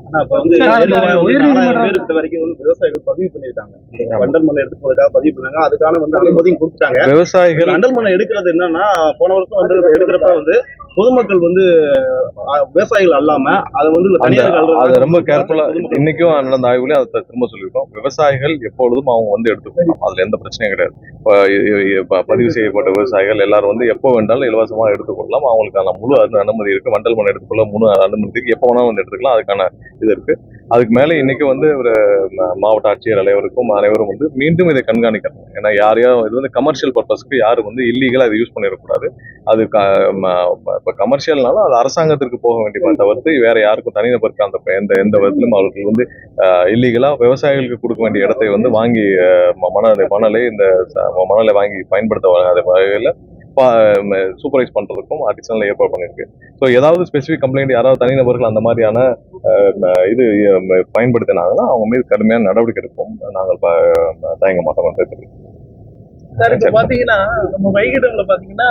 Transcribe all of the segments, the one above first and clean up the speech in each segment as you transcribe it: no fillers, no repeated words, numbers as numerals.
ஆனா இப்ப வந்து பேர் கிட்ட வரைக்கும் வந்து விவசாயிகள் பதிவு பண்ணிருக்காங்க. வண்டல் மண்ணை எடுத்து போறதுக்காக பதிவு பண்ணாங்க. அதுக்கான வந்து அனுமதியும் கொடுத்துட்டாங்க. விவசாயிகள் வண்டல் மண்ணை எடுக்கிறது என்னன்னா, போன வருஷம் வந்து எடுக்கிறப்ப வந்து பொதுமக்கள் வந்து விவசாயிகள் அல்லாம அதை வந்து அது ரொம்ப கேர்ஃபுல்லா இன்னைக்கும் நடந்த ஆய்வுலயும் அதை திரும்ப சொல்லியிருக்கோம். விவசாயிகள் எப்பொழுதும் அவங்க வந்து எடுத்துக்கணும், அதுல எந்த பிரச்சனையும் கிடையாது. பதிவு செய்யப்பட்ட விவசாயிகள் எல்லாரும் வந்து எப்போ வேண்டாலும் இலவசமா எடுத்துக்கொள்ளலாம். அவங்களுக்கான முழு அனுமதி இருக்கு. வண்டல் மண் எடுத்துக்கொள்ள முழு அனுமதி இருக்கு. எப்போ வேணாலும் வந்து எடுத்துக்கலாம். அதுக்கான இது இருக்கு. அதுக்கு மேல இன்னைக்கு வந்து ஒரு மாவட்ட ஆட்சியர் அனைவருக்கும் அனைவரும் வந்து மீண்டும் இதை கண்காணிக்கணும். ஏன்னா யாரையும் இது வந்து கமர்ஷியல் பர்பஸ்க்கு யாரும் வந்து இல்லீகலா இதை யூஸ் பண்ணிடக்கூடாது. அது இப்ப கமர்ஷியல்னாலும் அது அரசாங்கத்திற்கு போக வேண்டியதை தவிர்த்து வேற யாருக்கும் தனிநபருக்கு அந்த எந்த விதத்திலும் அவர்கள் வந்து இல்லீகலா விவசாயிகளுக்கு கொடுக்க வேண்டிய இடத்தை வந்து வாங்கி மணலை வாங்கி பயன்படுத்த வகையில சூப்பர்வைஸ் பண்றதுக்கும் அடிஷனல் ஏற்பாடு பண்ணிருக்கு. ஸோ ஏதாவது ஸ்பெசிபிக் கம்ப்ளைண்ட் யாராவது தனிநபர்கள் அந்த மாதிரியான இது பயன்படுத்தினாங்கன்னா அவங்க மீது கடுமையான நடவடிக்கை எடுப்போம். நாங்கள் தயங்க மாட்டோம். சார், இப்ப பாத்தீங்கன்னா நம்ம வைகிடம்ல பாத்தீங்கன்னா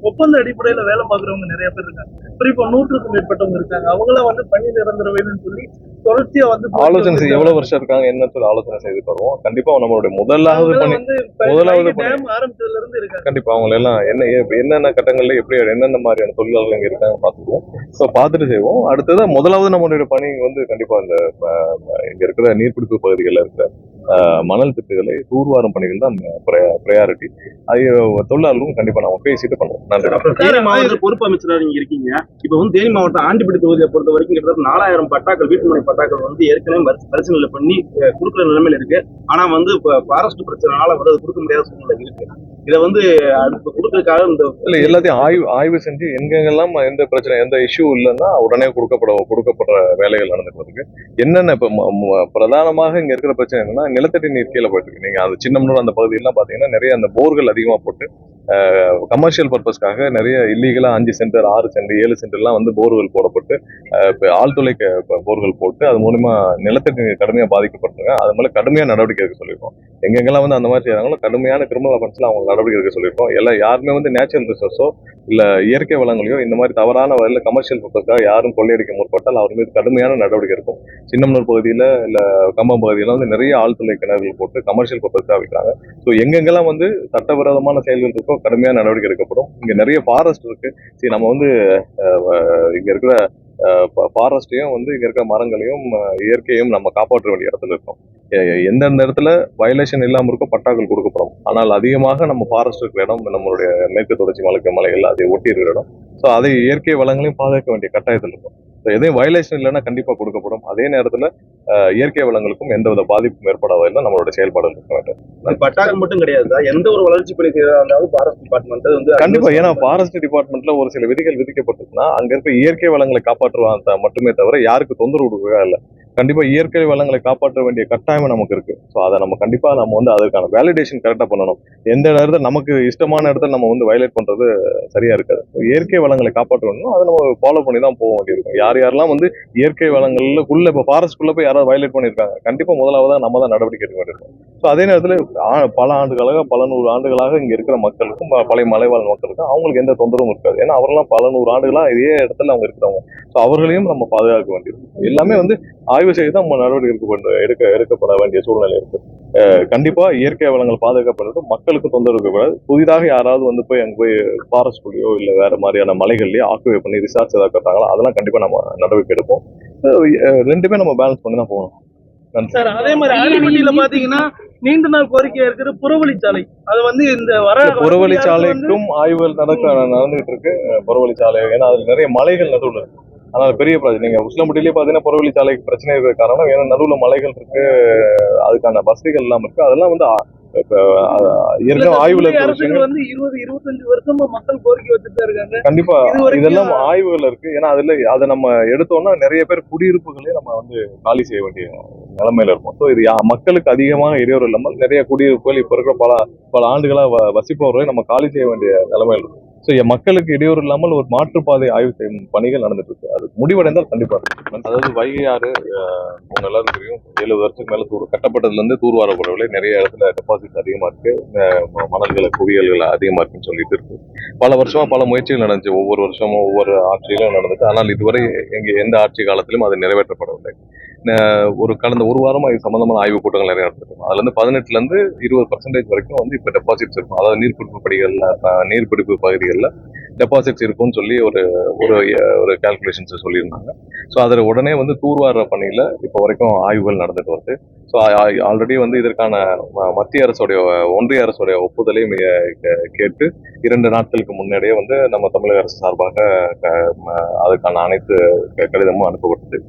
ஒப்பந்த அடிப்படையில வேலை பாக்குறவங்க நிறைய பேர் இருக்காங்க. குறிப்பா 100க்கும் மேற்பட்டவங்க இருக்காங்க. அவங்களாம் வந்து பணி நிரந்தர வேணும்னு சொல்லி தொடர்ச்சியா வந்து ஆலோசனை எவ்வளவு வருஷம் இருக்காங்க என்ன ஆலோசனை செய்து தருவோம். கண்டிப்பா நம்மளுடைய முதலாவது ஆரம்பிச்சதுல இருந்து இருக்காங்க. கண்டிப்பா அவங்க எல்லாம் என்னென்ன கட்டங்கள்ல எப்படி என்னென்ன மாதிரியான தொழிலாளர்கள் இங்க இருக்காங்க பாத்துக்குவோம். ஸோ பார்த்துட்டு செய்வோம். அடுத்தது முதலாவது நம்மளுடைய பணி வந்து கண்டிப்பா இந்த இங்க இருக்கிற நீர்பிடிப்பு பகுதிகளில் இருக்கிற மணல் திட்டுகளை தூர்வாரும் பணிகள் தான் ப்ரையாரிட்டி. அது தொழிலாளர்களும் கண்டிப்பா நம்ம பேசிட்டு பண்ணுவோம். நன்றி. தேனி மாவட்ட பொறுப்பு அமைச்சராக நீங்க இருக்கீங்க. இப்ப வந்து தேனி மாவட்டம் ஆண்டிப்பட்டி தொகுதியை பொறுத்த வரைக்கும் கிட்டத்தட்ட 4000 பட்டாக்கள் வீட்டுமனை பட்டாக்கள் வந்து ஏற்கனவே பரிசீலனை பண்ணி கொடுக்குற நிலைமையில இருக்கு. ஆனா வந்து இப்ப ஃபாரஸ்ட் பிரச்சனைனால வந்து அது கொடுக்க முடியாத சூழ்நிலை இருக்கு. இதை வந்து கொடுக்கறதுக்காக இல்ல எல்லாத்தையும் ஆய்வு செஞ்சு எங்கெங்கெல்லாம் எந்த பிரச்சனை எந்த இஷ்யூ இல்லைன்னா உடனே கொடுக்கப்படுற வேலைகள் நடந்துட்டு இருக்கு. என்னென்ன இப்ப பிரதானமாக இங்க இருக்கிற பிரச்சனை என்னன்னா நிலத்தடி நீர் கீழே போயிட்டு இருக்கு. நீங்க அது சின்னம்னூர் அந்த பகுதியெல்லாம் பாத்தீங்கன்னா நிறைய அந்த போர்கள் அதிகமா போட்டு கமர்ஷியல் பர்பஸ்க்காக நிறைய இல்லீகலா 5 சென்ட் 6 சென்ட் 7 சென்ட் எல்லாம் வந்து போர்கள் போடப்பட்டு ஆழ்துளை போர்கள் போட்டு அது மூலமா நிலத்தடி நீர் கடுமையா பாதிக்கப்பட்டிருக்காங்க. அது மேல கடுமையா நடவடிக்கை எடுக்க சொல்லியிருக்கோம். எங்கெங்கெல்லாம் வந்து அந்த மாதிரி செய்யறாங்களோ கடுமையான கிரிமினல் அஃபென்ஸ்ல அவங்க நடவடிக்கை எடுக்க சொல்லியிருக்கோம். எல்லாம் யாருமே வந்து நேச்சுரல் ரிசோர்ஸோ இல்ல இயற்கை வளங்களையோ இந்த மாதிரி தவறான வகையில் கமர்ஷியல் பர்பஸ்க்காக யாரும் கொள்ளையடிக்க முற்பட்டால் அவர் மீது கடுமையான நடவடிக்கை இருக்கும். சின்னம்னூர் பகுதியில இல்ல கம்பம் பகுதியில வந்து நிறைய ஆழ்துளை கிணறுகள் போட்டு கமர்ஷியல் பர்பஸ்க்காக வைக்கிறாங்க. ஸோ எங்கெங்கெல்லாம் வந்து சட்டவிரோதமான செயல்கள் இருக்கோ கடுமையான நடவடிக்கை எடுக்கப்படும். இங்க நிறைய ஃபாரஸ்ட் இருக்கு. சரி, நம்ம வந்து இங்க இருக்கிற ஃபாரஸ்டையும் வந்து இங்க இருக்கிற மரங்களையும் இயற்கையும் நம்ம காப்பாற்ற வேண்டிய இடத்துல இருக்கோம். எந்தெந்த இடத்துல வயலேஷன் இல்லாம இருக்கோ பட்டாக்கள் கொடுக்கப்படும். ஆனால் அதிகமாக நம்ம ஃபாரஸ்ட் இருக்கிற இடம் நம்மளுடைய மேற்கு தொடர்ச்சி மலைகள் அதை ஒட்டி இருக்கிற இடம். ஸோ அதை இயற்கை வளங்களையும் பாதுகாக்க வேண்டிய கட்டாயத்தில் இருக்கும். எதையும் வயலேஷன் இல்லைன்னா கண்டிப்பா கொடுக்கப்படும். அதே நேரத்துல இயற்கை வளங்களுக்கும் எந்தவித பாதிப்பும் ஏற்படாத நம்மளோட செயல்பாடு இருக்க வேண்டும். பட்டாக்கள் மட்டும் கிடையாது, எந்த ஒரு வளர்ச்சி பணி செய்யறதாலும் ஃபாரஸ்ட் டிபார்ட்மெண்ட் வந்து கண்டிப்பா. ஏன்னா ஃபாரஸ்ட் டிபார்ட்மெண்ட்ல ஒரு சில விதிகள் விதிக்கப்பட்டிருக்குன்னா அங்க இருக்க இயற்கை வளங்களை காப்பாற்றுவாங்க மட்டுமே தவிர யாருக்கு தொந்தரவு கொடுக்கவே இல்லை. கண்டிப்பா இயற்கை வளங்களை காப்பாற்ற வேண்டிய கட்டாயம் நமக்கு இருக்கு. ஸோ அதை நம்ம கண்டிப்பா நம்ம வந்து அதுக்கான வேலிடேஷன் கரெக்டா பண்ணணும். எந்த இடத்துல நமக்கு இஷ்டமான இடத்துல நம்ம வந்து வயலேட் பண்றது சரியா இருக்காது. இயற்கை வளங்களை காப்பாற்றணும் அதை நம்ம ஃபாலோ பண்ணி தான் போக வேண்டியிருக்கும். யாரெல்லாம் வந்து இயற்கை வளங்களுக்குள்ள இப்போ ஃபாரஸ்ட்குள்ள போய் யாராவது வயலேட் பண்ணியிருக்காங்க கண்டிப்பா முதலாவதா நம்ம தான் நடவடிக்கை எடுக்க வேண்டியிருக்கும். ஸோ அதே நேரத்தில் பல ஆண்டுகளாக பல 100 ஆண்டுகளாக இங்க இருக்கிற மக்களுக்கும் பழைய மலைவாழ் மக்களுக்கும் அவங்களுக்கு எந்த தொந்தரவும் இருக்காது. ஏன்னா அவரெல்லாம் பல 100 ஆண்டுகளா இதே இடத்துல அவங்க இருக்கிறவங்க. ஸோ அவர்களையும் நம்ம பாதுகாக்க வேண்டியிருக்கும். எல்லாமே வந்து ஆய்வு செய்து தான் நம்ம நடவடிக்கை எடுக்கப்பட வேண்டிய சூழ்நிலை இருக்கு. கண்டிப்பா இயற்கை வளங்கள் பாதுகாப்படுறது மக்களுக்கு தொந்தரவு இருக்கக்கூடாது. புதிதாக யாராவது வந்து போய் அங்க போய் ஃபாரஸ்ட்குள்ளேயோ இல்ல வேற மாதிரியான மலைகள்லயோ ஆக்குபை பண்ணி ரிசார்ட்ஸ் ஏதாவது கட்டாங்களோ அதெல்லாம் கண்டிப்பா நம்ம நடவடிக்கை எடுப்போம். ரெண்டுமே நம்ம பேலன்ஸ் பண்ணி தான் போகணும். சார், அதே மாதிரி ஆண்டிப்பட்டியில பாத்தீங்கன்னா நீண்ட நாள் கோரிக்கையா இருக்கிற புறவழிச்சாலை, அது வந்து இந்த புறவழிச்சாலைக்கும் ஆய்வுகள் நடந்துகிட்டு இருக்கு. புறவழிச்சாலை ஏன்னா அதுல நிறைய மலைகள் நடுவில் இருக்கு. அதனால பெரிய பிரச்சனை. நீங்க உசிலம்பட்டியிலேயே பாத்தீங்கன்னா புறவழிச்சாலைக்கு பிரச்சனை இருக்கிற காரணம் ஏன்னா நடுவுல மலைகள் இருக்கு, அதுக்கான வசதிகள் எல்லாம் இருக்கு. அதெல்லாம் வந்து ஆய்வுல வந்து 20-25 வருஷமா மக்கள் கோரிக்கை வச்சுட்டு இருக்காங்க. கண்டிப்பா இதெல்லாம் ஆய்வுகள் இருக்கு. ஏன்னா அதை நம்ம எடுத்தோம்னா நிறைய பேர் குடியிருப்புகளே நம்ம வந்து காலி செய்ய வேண்டிய நிலைமையில இருக்கும். ஸோ இது மக்களுக்கு அதிகமாக இடையூறு இல்லாமல் நிறைய குடியிருப்புகள் இப்ப இருக்கிற பல ஆண்டுகளா வசிப்பவர்களை நம்ம காலி செய்ய வேண்டிய நிலைமையில இருக்கும். ஸோ மக்களுக்கு இடையூறு இல்லாமல் ஒரு மாற்றுப்பாதை ஆய்வு செய்யும் பணிகள் நடந்துட்டு இருக்கு. அது முடிவடைந்தால் கண்டிப்பா இருக்கும். அதாவது வைகை ஆறு உங்க எல்லாரும் தெரியும் 70 வருஷத்துக்கு மேல கட்டப்பட்டதுல இருந்து தூர்வாரப்படவில்லை. நிறைய இடத்துல டெபாசிட் அதிகமா இருக்கு, மணல்களை குவியல்கள் அதிகமா இருக்குன்னு சொல்லிட்டு இருக்கு. பல வருஷமா பல முயற்சிகள் நடந்துச்சு, ஒவ்வொரு வருஷமும் ஒவ்வொரு ஆட்சியிலும் நடந்துச்சு. ஆனால் இதுவரை எந்த ஆட்சி காலத்திலும் அது நிறைவேற்றப்படவில்லை. கடந்த ஒரு வாரமா இது சம்பந்தமான ஆய்வு கூட்டங்கள் நிறைய நடந்திருக்கும். அதுல இருந்து 18% இருந்து 20% வரைக்கும் வந்து இப்ப டெபாசிட்ஸ் இருக்கும். அதாவது நீர்பிடிப்பு பகுதிகளில் டெபாசிட்ஸ் இருக்கும்னு சொல்லி ஒரு ஒரு கால்குலேஷன்ஸ் சொல்லியிருந்தாங்க. ஸோ அதில் உடனே வந்து தூர்வார பணியில இப்போ வரைக்கும் ஆய்வுகள் நடந்துட்டு வருது. ஸோ ஆல்ரெடி வந்து இதற்கான மத்திய அரசுடைய ஒன்றிய அரசுடைய ஒப்புதலை கேட்டு 2 நாட்களுக்கு முன்னாடியே வந்து நம்ம தமிழக அரசு சார்பாக அதுக்கான அனைத்து கடிதமும் அனுப்பப்பட்டது.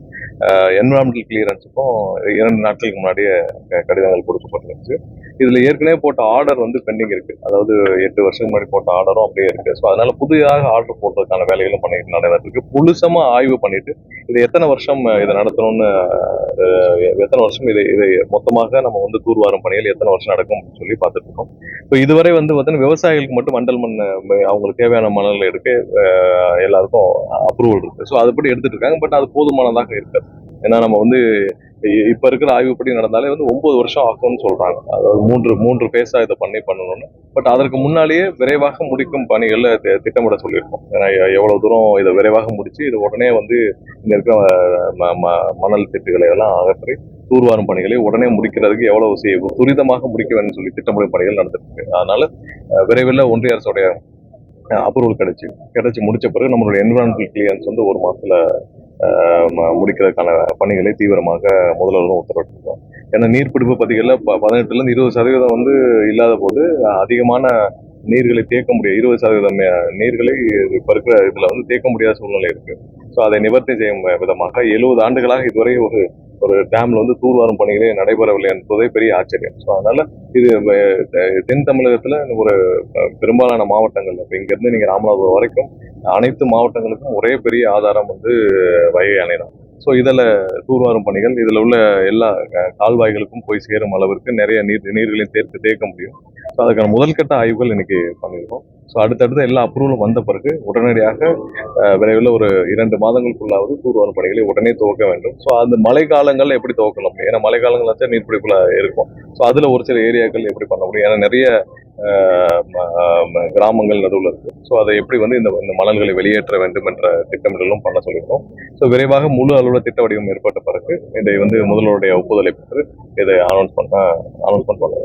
என்விரான்மெண்டல் கிளியரன்ஸுக்கும் 2 நாட்களுக்கு முன்னாடியே கடிதங்கள் கொடுக்கப்பட்டிருந்துச்சு. இதுல ஏற்கனவே போட்ட ஆர்டர் வந்து பெண்டிங் இருக்கு. அதாவது 8 வருஷத்துக்கு முன்னாடி போட்ட ஆர்டரும் அப்படியே இருக்கு. ஸோ அதனால புதிதாக ஆர்டர் போடுறதுக்கான வேலைகளும் பண்ணிட்டு நடந்துருக்கு. முழுசமா ஆய்வு பண்ணிட்டு இது எத்தனை வருஷம் இதை நடத்தணும்னு, எத்தனை வருஷம் இதை மொத்தமாக நம்ம வந்து தூர்வாரும் பணிகள் எத்தனை வருஷம் நடக்கும் அப்படின்னு சொல்லி பார்த்துட்டு இருக்கோம். இப்போ இதுவரை வந்து பார்த்தீங்கன்னா விவசாயிகளுக்கு மட்டும் மண்டல் மண் அவங்களுக்கு தேவையான மணல் எடுக்க எல்லாருக்கும் அப்ரூவல் இருக்கு. ஸோ அதுபடி எடுத்துட்டு இருக்காங்க. பட் அது போதுமானதாக இருக்காது. ஏன்னா நம்ம வந்து இப்ப இருக்கிற ஆய்வுப்படி நடந்தாலே வந்து 9 வருஷம் ஆகும்னு சொல்றாங்க. அதாவது மூன்று பேஸா இதை பண்ணணும்னு. பட் அதற்கு முன்னாலேயே விரைவாக முடிக்கும் பணிகள்ல திட்டமிட சொல்லியிருக்கோம். ஏன்னா எவ்வளவு தூரம் இதை விரைவாக முடிச்சு இது உடனே வந்து இங்க இருக்கிற மணல் திட்டுகளை எல்லாம் அகற்றி தூர்வாரும் பணிகளை உடனே முடிக்கிறதுக்கு எவ்வளவு துரிதமாக முடிக்க வேண்டும் சொல்லி திட்டமிடும் பணிகள் நடந்துட்டு இருக்கு. அதனால விரைவில் ஒன்றிய அரசுடைய அப்ரூவல் கிடைச்சு முடிச்ச பிறகு நம்மளுடைய என்விரான்மெண்டல் கிளியரன்ஸ் வந்து 1 மாசத்துல முடிக்கிறதுக்கான பணிகளை தீவிரமாக முதல்வரும் உத்தரவிட்டிருக்கோம். ஏன்னா நீர்பிடிப்பு பகுதிகளில் 18% இருந்து 20% வந்து இல்லாத போது அதிகமான நீர்களை தேக்க முடியாது. 20% நீர்களை இப்ப இருக்கிற இதுல வந்து தேக்க முடியாத சூழ்நிலை இருக்கு. ஸோ அதை நிவர்த்தி செய்யும் விதமாக 70 ஆண்டுகளாக இதுவரை ஒரு டேம்ல வந்து தூர்வாரும் பணிகளே நடைபெறவில்லை என்பதே பெரிய ஆச்சரியம். ஸோ அதனால இது தென் தமிழகத்துல ஒரு பெரும்பாலான மாவட்டங்கள், இப்போ இங்க இருந்து நீங்க ராமநாதபுரம் வரைக்கும் அனைத்து மாவட்டங்களுக்கும் ஒரே பெரிய ஆதாரம் வந்து வைகை அணை தான். ஸோ இதில் தூர்வாரும் பணிகள் இதில் உள்ள எல்லா கால்வாய்களுக்கும் போய் சேரும் அளவிற்கு நிறைய நீர்களையும் தேக்க முடியும். ஸோ அதுக்கான முதல்கட்ட ஆய்வுகள் இன்னைக்கு பண்ணியிருக்கோம். ஸோ அடுத்தடுத்து எல்லா அப்ரூவலும் வந்த பிறகு உடனடியாக விரைவில் ஒரு 2 மாதங்களுக்குள்ளாவது தூர்வாரும் பணிகளை உடனே துவக்க வேண்டும். ஸோ அந்த மழை காலங்களில் எப்படி துவக்கலாம்? ஏன்னா மழை காலங்கள் வச்சா நீர்பிடிப்புல இருக்கும். ஸோ அதில் ஒரு சில ஏரியாக்கள் எப்படி பண்ண முடியும்? ஏன்னா நிறைய கிராமங்கள் நடுவில் இருக்கு. ஸோ அதை எப்படி வந்து இந்த மணல்களை வெளியேற்ற வேண்டும் என்ற திட்டமிடலும் பண்ண சொல்லியிருக்கோம். ஸோ விரைவாக முழு அளவுல திட்ட வடிவம் ஏற்பட்ட பிறகு இதை வந்து முதல்வருடைய ஒப்புதலை பெற்று இதை அனௌன்ஸ்மெண்ட் பண்ண